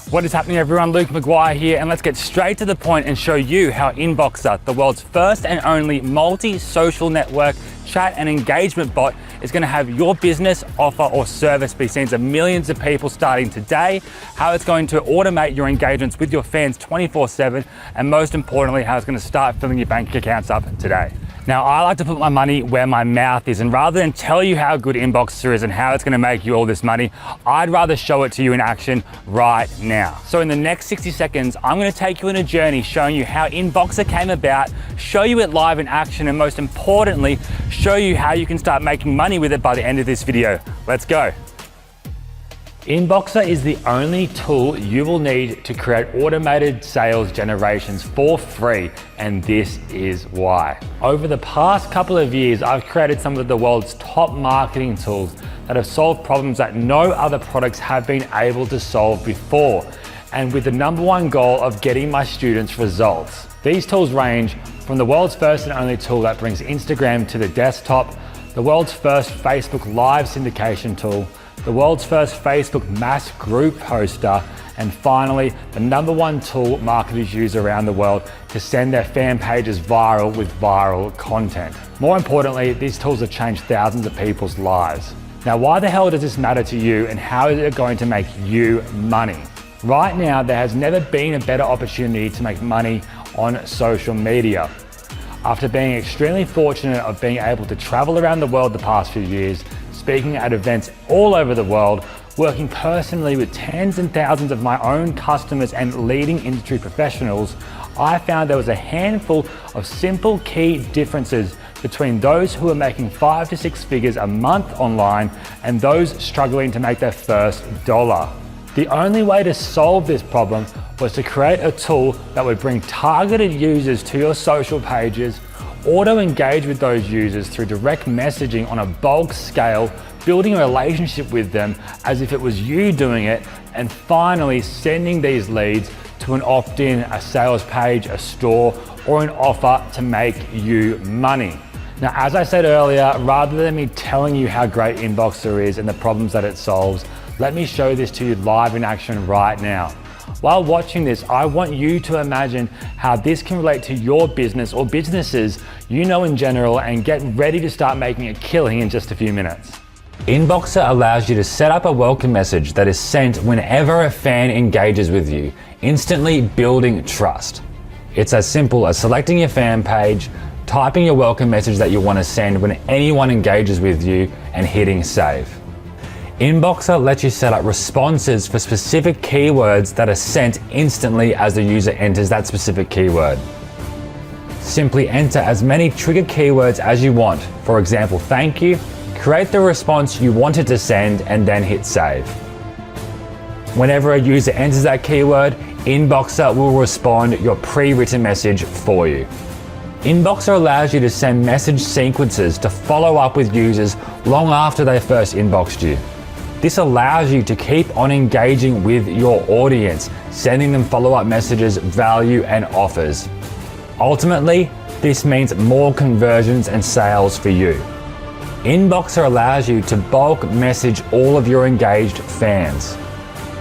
What is happening, everyone? Luke McGuire here, and let's get straight to the point and show you how Inboxer, the world's first and only multi-social network chat and engagement bot, is going to have your business, offer or service be seen to millions of people starting today, how it's going to automate your engagements with your fans 24/7, and most importantly, how it's going to start filling your bank accounts up today. Now, I like to put my money where my mouth is, and rather than tell you how good Inboxer is and how it's going to make you all this money, I'd rather show it to you in action right now. So in the next 60 seconds, I'm going to take you on a journey showing you how Inboxer came about, show you it live in action, and most importantly, show you how you can start making money with it by the end of this video. Let's go. Inboxer is the only tool you will need to create automated sales generations for free, and this is why. Over the past couple of years, I've created some of the world's top marketing tools that have solved problems that no other products have been able to solve before, and with the #1 goal of getting my students results. These tools range from the world's first and only tool that brings Instagram to the desktop, the world's first Facebook Live syndication tool, the world's first Facebook mass group hoster, and finally, the #1 tool marketers use around the world to send their fan pages viral with viral content. More importantly, these tools have changed thousands of people's lives. Now, why the hell does this matter to you, and how is it going to make you money? Right now, there has never been a better opportunity to make money on social media. After being extremely fortunate of being able to travel around the world the past few years, speaking at events all over the world, working personally with tens and thousands of my own customers and leading industry professionals, I found there was a handful of simple key differences between those who are making 5 to 6 figures a month online and those struggling to make their first dollar. The only way to solve this problem was to create a tool that would bring targeted users to your social pages, auto-engage with those users through direct messaging on a bulk scale, building a relationship with them as if it was you doing it, and finally sending these leads to an opt-in, a sales page, a store, or an offer to make you money. Now, as I said earlier, rather than me telling you how great Inboxer is and the problems that it solves, let me show this to you live in action right now. While watching this, I want you to imagine how this can relate to your business or businesses you know in general, and get ready to start making a killing in just a few minutes. Inboxer allows you to set up a welcome message that is sent whenever a fan engages with you, instantly building trust. It's as simple as selecting your fan page, typing your welcome message that you want to send when anyone engages with you, and hitting save. Inboxer lets you set up responses for specific keywords that are sent instantly as the user enters that specific keyword. Simply enter as many trigger keywords as you want. For example, thank you, create the response you wanted to send, and then hit save. Whenever a user enters that keyword, Inboxer will respond your pre-written message for you. Inboxer allows you to send message sequences to follow up with users long after they first inboxed you. This allows you to keep on engaging with your audience, sending them follow-up messages, value, and offers. Ultimately, this means more conversions and sales for you. Inboxer allows you to bulk message all of your engaged fans.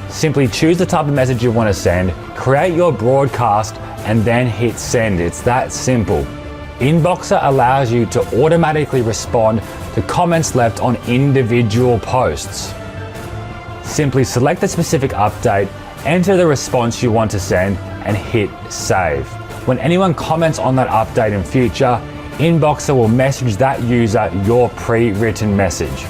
Simply choose the type of message you want to send, create your broadcast, and then hit send. It's that simple. Inboxer allows you to automatically respond to comments left on individual posts. Simply select the specific update, enter the response you want to send, and hit save. When anyone comments on that update in future, Inboxer will message that user your pre-written message.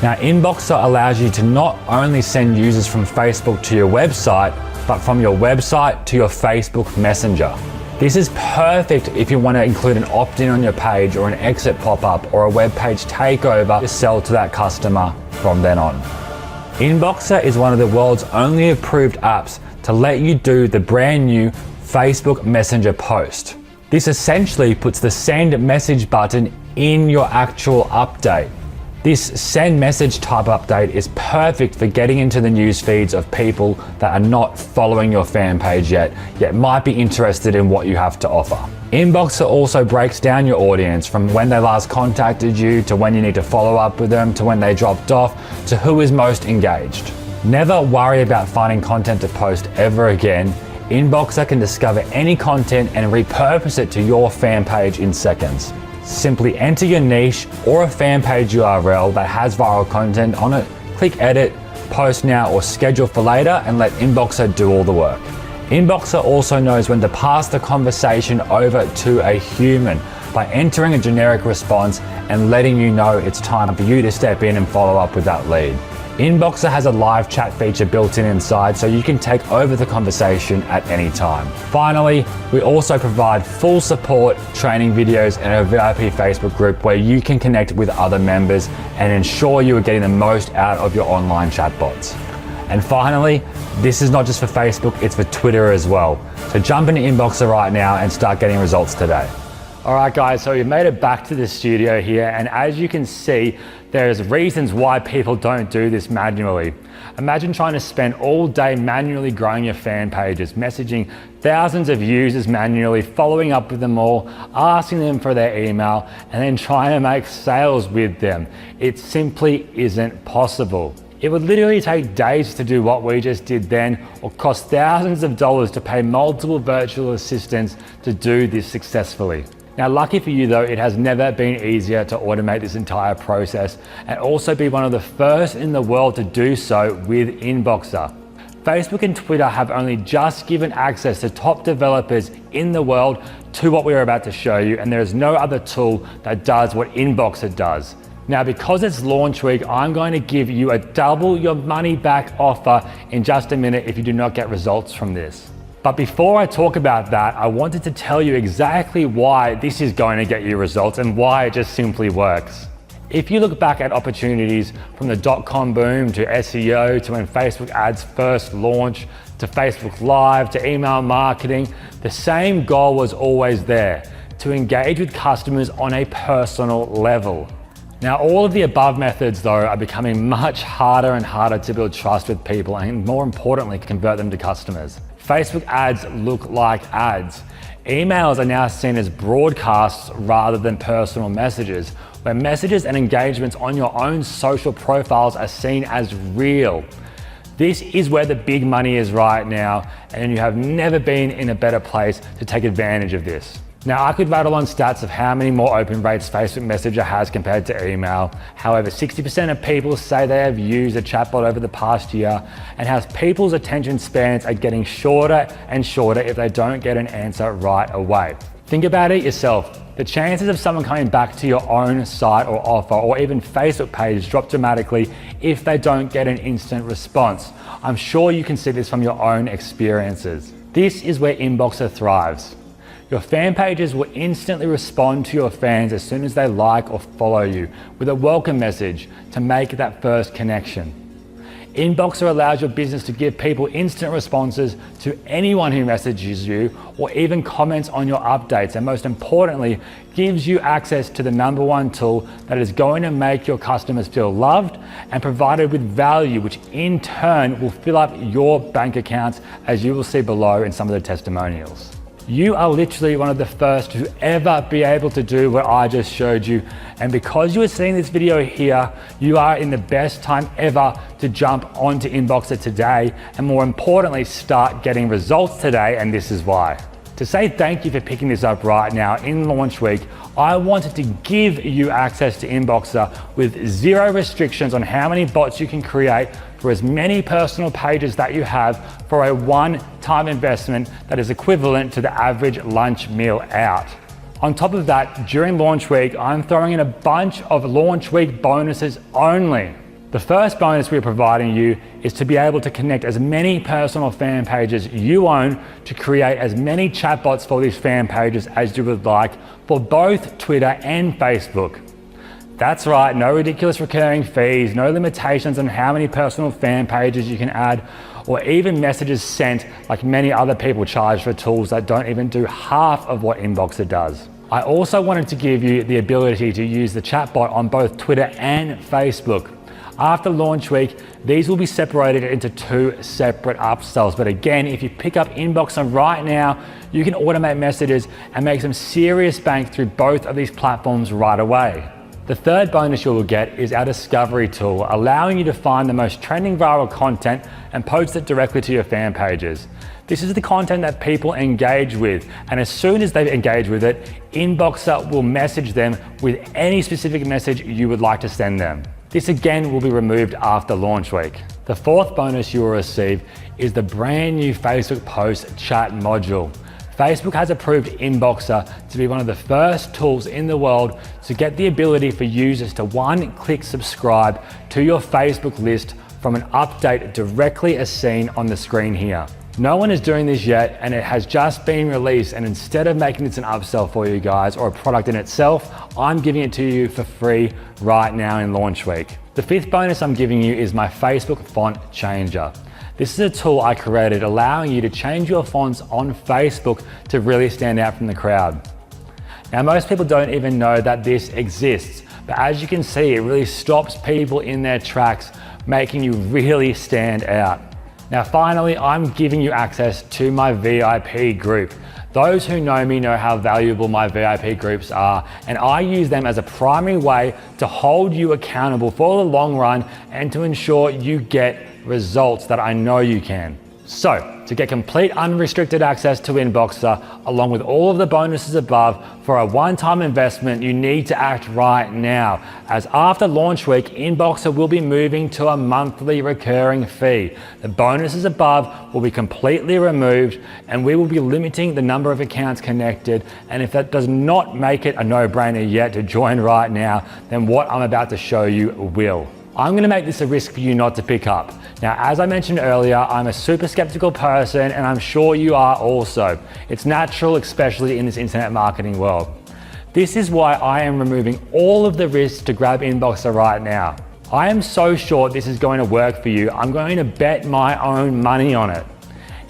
Now, Inboxer allows you to not only send users from Facebook to your website, but from your website to your Facebook Messenger. This is perfect if you want to include an opt-in on your page, or an exit pop-up, or a web page takeover to sell to that customer from then on. Inboxer is one of the world's only approved apps to let you do the brand new Facebook Messenger post. This essentially puts the send message button in your actual update. This send message type update is perfect for getting into the news feeds of people that are not following your fan page yet might be interested in what you have to offer. Inboxer also breaks down your audience from when they last contacted you, to when you need to follow up with them, to when they dropped off, to who is most engaged. Never worry about finding content to post ever again. Inboxer can discover any content and repurpose it to your fan page in seconds. Simply enter your niche or a fan page URL that has viral content on it, click edit, post now or schedule for later, and let Inboxer do all the work. Inboxer also knows when to pass the conversation over to a human by entering a generic response and letting you know it's time for you to step in and follow up with that lead. Inboxer has a live chat feature built in inside so you can take over the conversation at any time. Finally, we also provide full support, training videos, and a VIP Facebook group where you can connect with other members and ensure you are getting the most out of your online chatbots. And finally, this is not just for Facebook, it's for Twitter as well. So jump into Inboxer right now and start getting results today. All right guys, so we've made it back to the studio here, and as you can see, there's reasons why people don't do this manually. Imagine trying to spend all day manually growing your fan pages, messaging thousands of users manually, following up with them all, asking them for their email, and then trying to make sales with them. It simply isn't possible. It would literally take days to do what we just did then, or cost thousands of dollars to pay multiple virtual assistants to do this successfully. Now, lucky for you though, it has never been easier to automate this entire process and also be one of the first in the world to do so with Inboxer. Facebook and Twitter have only just given access to top developers in the world to what we are about to show you, and there is no other tool that does what Inboxer does. Now, because it's launch week, I'm going to give you a double your money back offer in just a minute if you do not get results from this. But before I talk about that, I wanted to tell you exactly why this is going to get you results and why it just simply works. If you look back at opportunities from the .com boom to SEO to when Facebook ads first launched to Facebook Live to email marketing, the same goal was always there: to engage with customers on a personal level. Now, all of the above methods though are becoming much harder and harder to build trust with people and, more importantly, convert them to customers. Facebook ads look like ads. Emails are now seen as broadcasts rather than personal messages, where messages and engagements on your own social profiles are seen as real. This is where the big money is right now, and you have never been in a better place to take advantage of this. Now, I could rattle on stats of how many more open rates Facebook Messenger has compared to email. However, 60% of people say they have used a chatbot over the past year, and how people's attention spans are getting shorter and shorter if they don't get an answer right away. Think about it yourself. The chances of someone coming back to your own site or offer or even Facebook page drop dramatically if they don't get an instant response. I'm sure you can see this from your own experiences. This is where Inboxer thrives. Your fan pages will instantly respond to your fans as soon as they like or follow you with a welcome message to make that first connection. Inboxer allows your business to give people instant responses to anyone who messages you or even comments on your updates, and most importantly, gives you access to the #1 tool that is going to make your customers feel loved and provided with value, which in turn will fill up your bank accounts, as you will see below in some of the testimonials. You are literally one of the first to ever be able to do what I just showed you. And because you are seeing this video here, you are in the best time ever to jump onto Inboxer today, and more importantly, start getting results today, and this is why. To say thank you for picking this up right now in launch week, I wanted to give you access to Inboxer with zero restrictions on how many bots you can create for as many personal pages that you have for a one-time investment that is equivalent to the average lunch meal out. On top of that, during launch week, I'm throwing in a bunch of launch week bonuses only. The first bonus we're providing you is to be able to connect as many personal fan pages you own to create as many chatbots for these fan pages as you would like for both Twitter and Facebook. That's right, no ridiculous recurring fees, no limitations on how many personal fan pages you can add, or even messages sent like many other people charge for tools that don't even do half of what Inboxer does. I also wanted to give you the ability to use the chatbot on both Twitter and Facebook. After launch week, these will be separated into 2 separate upsells. But again, if you pick up Inboxer right now, you can automate messages and make some serious bank through both of these platforms right away. The third bonus you will get is our discovery tool, allowing you to find the most trending viral content and post it directly to your fan pages. This is the content that people engage with, and as soon as they engage with it, Inboxer will message them with any specific message you would like to send them. This again will be removed after launch week. The fourth bonus you will receive is the brand new Facebook post chat module. Facebook has approved Inboxer to be one of the first tools in the world to get the ability for users to one-click subscribe to your Facebook list from an update directly as seen on the screen here. No one is doing this yet, and it has just been released, and instead of making this an upsell for you guys or a product in itself, I'm giving it to you for free right now in launch week. The fifth bonus I'm giving you is my Facebook font changer. This is a tool I created allowing you to change your fonts on Facebook to really stand out from the crowd. Now, most people don't even know that this exists, but as you can see, it really stops people in their tracks, making you really stand out. Now, finally, I'm giving you access to my VIP group. Those who know me know how valuable my VIP groups are, and I use them as a primary way to hold you accountable for the long run and to ensure you get results that I know you can. So, to get complete unrestricted access to Inboxer, along with all of the bonuses above, for a one-time investment, you need to act right now, as after launch week, Inboxer will be moving to a monthly recurring fee. The bonuses above will be completely removed, and we will be limiting the number of accounts connected, and if that does not make it a no-brainer yet to join right now, then what I'm about to show you will. I'm gonna make this a risk for you not to pick up. Now, as I mentioned earlier, I'm a super skeptical person, and I'm sure you are also. It's natural, especially in this internet marketing world. This is why I am removing all of the risks to grab Inboxer right now. I am so sure this is going to work for you, I'm going to bet my own money on it.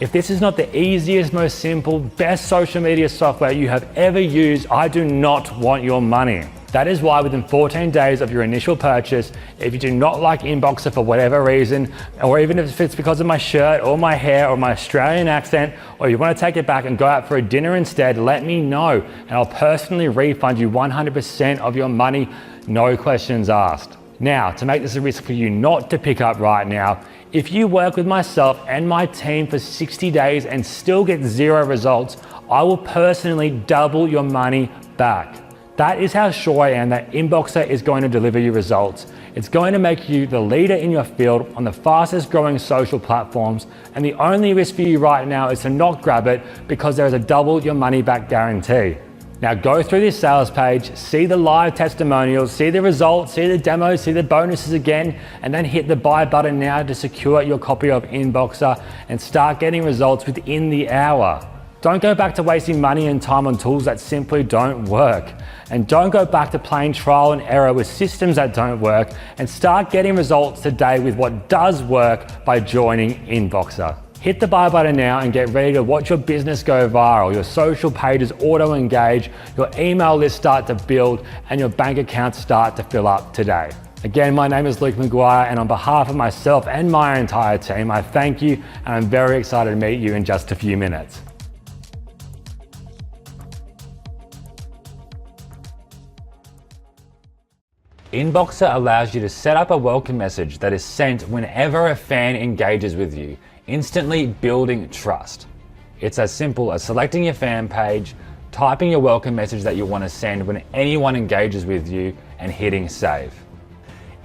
If this is not the easiest, most simple, best social media software you have ever used, I do not want your money. That is why within 14 days of your initial purchase, if you do not like Inboxer for whatever reason, or even if it's because of my shirt or my hair or my Australian accent, or you want to take it back and go out for a dinner instead, let me know, and I'll personally refund you 100% of your money, no questions asked. Now, to make this a risk for you not to pick up right now, if you work with myself and my team for 60 days and still get 0 results, I will personally double your money back. That is how sure I am that Inboxer is going to deliver you results. It's going to make you the leader in your field on the fastest growing social platforms, and the only risk for you right now is to not grab it because there is a double your money back guarantee. Now go through this sales page, see the live testimonials, see the results, see the demos, see the bonuses again, and then hit the buy button now to secure your copy of Inboxer and start getting results within the hour. Don't go back to wasting money and time on tools that simply don't work. And don't go back to playing trial and error with systems that don't work, and start getting results today with what does work by joining Inboxer. Hit the buy button now and get ready to watch your business go viral, your social pages auto-engage, your email list start to build, and your bank accounts start to fill up today. Again, my name is Luke McGuire, and on behalf of myself and my entire team, I thank you, and I'm very excited to meet you in just a few minutes. Inboxer allows you to set up a welcome message that is sent whenever a fan engages with you, instantly building trust. It's as simple as selecting your fan page, typing your welcome message that you want to send when anyone engages with you, and hitting save.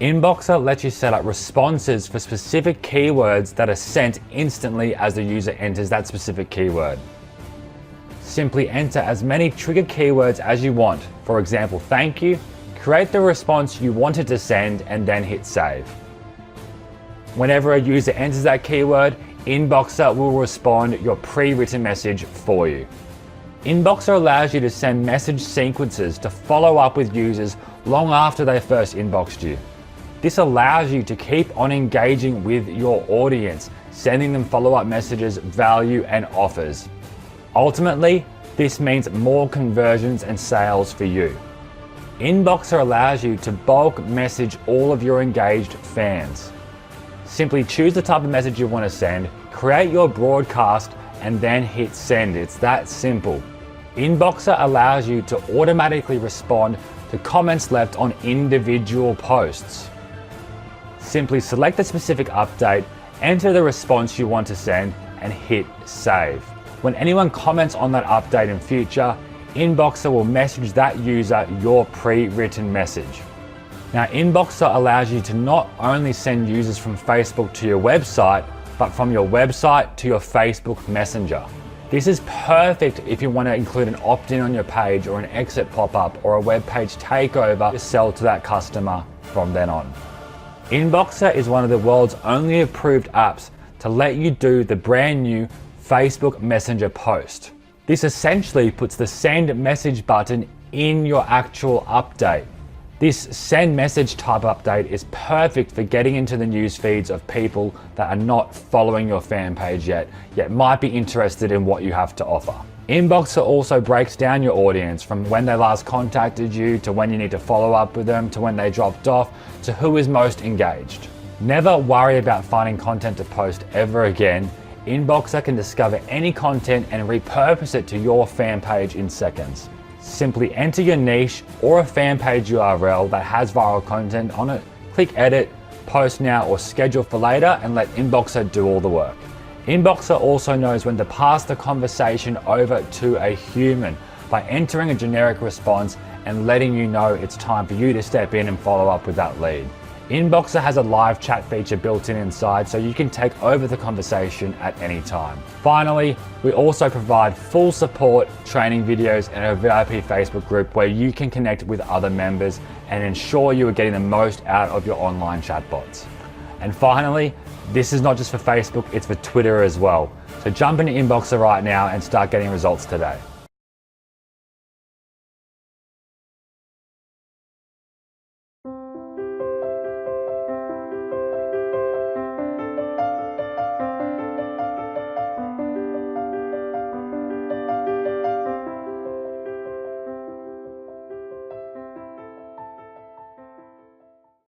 Inboxer lets you set up responses for specific keywords that are sent instantly as the user enters that specific keyword. Simply enter as many trigger keywords as you want. For example, thank you. Create the response you wanted to send and then hit save. Whenever a user enters that keyword, Inboxer will respond your pre-written message for you. Inboxer allows you to send message sequences to follow up with users long after they first inboxed you. This allows you to keep on engaging with your audience, sending them follow-up messages, value, and offers. Ultimately, this means more conversions and sales for you. Inboxer allows you to bulk message all of your engaged fans. Simply choose the type of message you want to send, create your broadcast, and then hit send. It's that simple. Inboxer allows you to automatically respond to comments left on individual posts. Simply select the specific update, enter the response you want to send, and hit save. When anyone comments on that update in future, Inboxer will message that user your pre-written message. Now, Inboxer allows you to not only send users from Facebook to your website, but from your website to your Facebook Messenger. This is perfect if you want to include an opt-in on your page or an exit pop-up or a web page takeover to sell to that customer from then on. Inboxer is one of the world's only approved apps to let you do the brand new Facebook Messenger post. This essentially puts the send message button in your actual update. This send message type update is perfect for getting into the news feeds of people that are not following your fan page yet might be interested in what you have to offer. Inboxer also breaks down your audience from when they last contacted you to when you need to follow up with them to when they dropped off to who is most engaged. Never worry about finding content to post ever again. Inboxer can discover any content and repurpose it to your fan page in seconds. Simply enter your niche or a fan page URL that has viral content on it, click edit, post now or schedule for later, and let Inboxer do all the work. Inboxer also knows when to pass the conversation over to a human by entering a generic response and letting you know it's time for you to step in and follow up with that lead. Inboxer has a live chat feature built in inside so you can take over the conversation at any time. Finally, we also provide full support, training videos, and a VIP Facebook group where you can connect with other members and ensure you are getting the most out of your online chatbots. And finally, this is not just for Facebook, it's for Twitter as well. So jump into Inboxer right now and start getting results today.